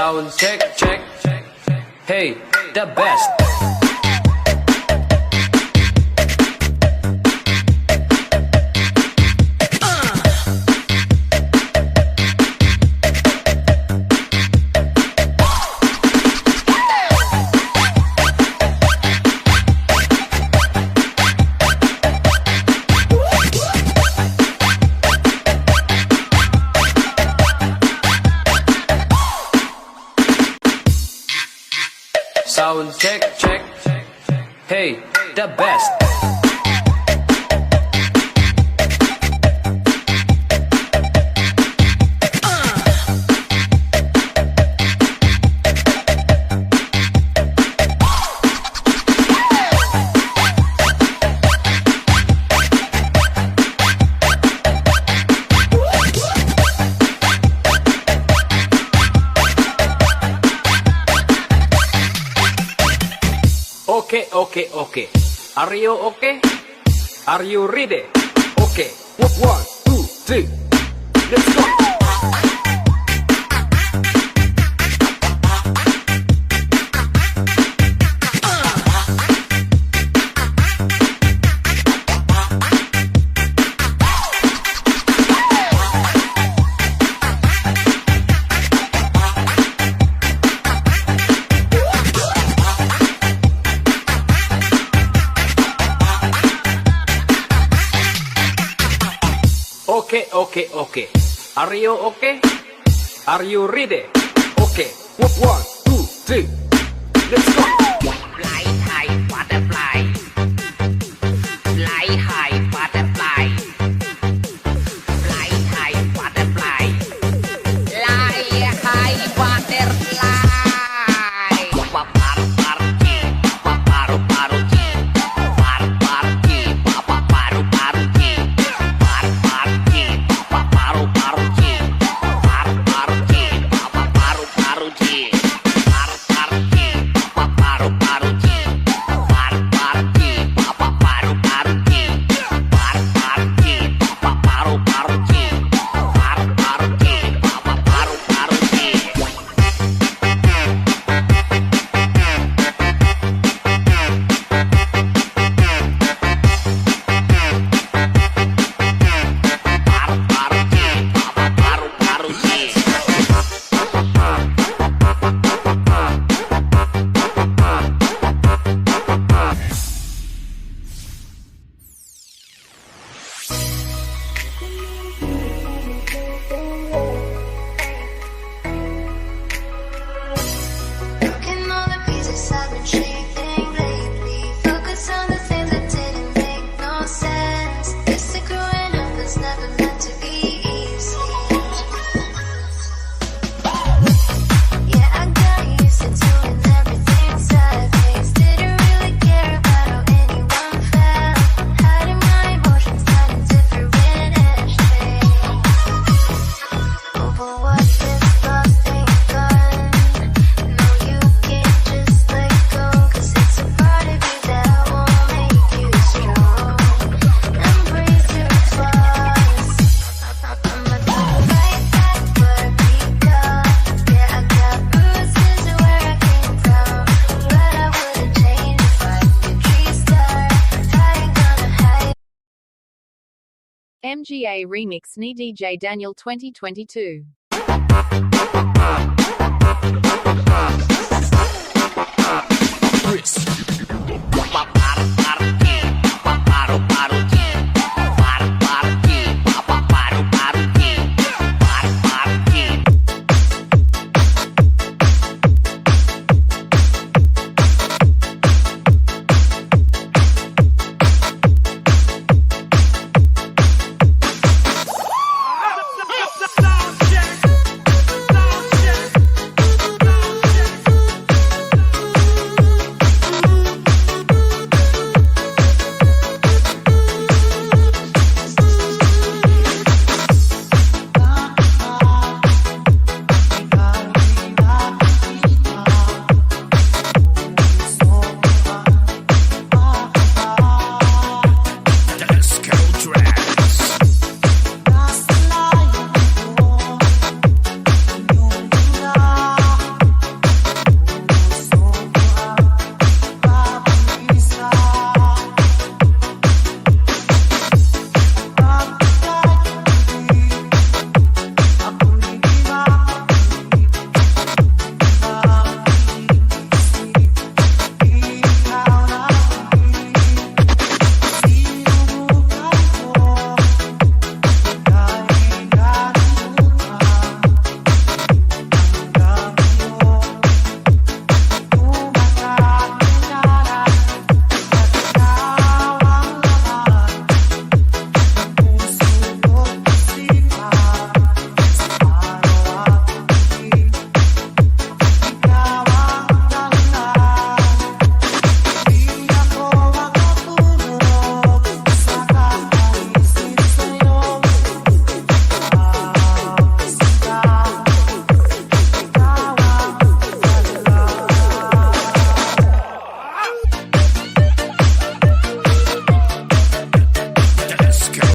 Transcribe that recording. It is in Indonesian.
Sound check, check. Hey, the best. Sound check, check. Hey, the best. Okay. Are you okay? Are you ready? Okay. 1, 2, 3. Let's go. Okay. Are you okay? Are you ready? Okay. 1, 2, 3. Let's go. Fly high butterfly. Fly high butterfly. Fly high butterfly. Fly high butterfly. Paparu-paru-ci, paparu-paru-ci, paparu-paru-ci, paparu-paru-ci, paparu-paru-ci, paparu-paru-ci, paparu-paru-ci, paparu-paru-ci, paparu-paru-ci, paparu-paru-ci, paparu-paru-ci, paparu-paru-ci, paparu-paru-ci, paparu-paru-ci, paparu-paru-ci, paparu-paru-ci. Look at all the pieces I've been shaping lately. Focus on the things that didn't make no sense. Guess that growing up is never meant to be easy. Yeah, I got used to doing everything sideways. Didn't really care about how anyone felt. Hiding my emotions, finding different ashtrays. Oh, but what gets lost ain't fun. No, you can't just let go, 'cause it's a part of you that won't make you strong. Embrace your flaws. I'ma go right back where we got. Yeah, I got bruises where I came from, but I wouldn't change if I could restart. I ain't gonna hide. MGA Remix ni DJ Daniel 2022. Chris.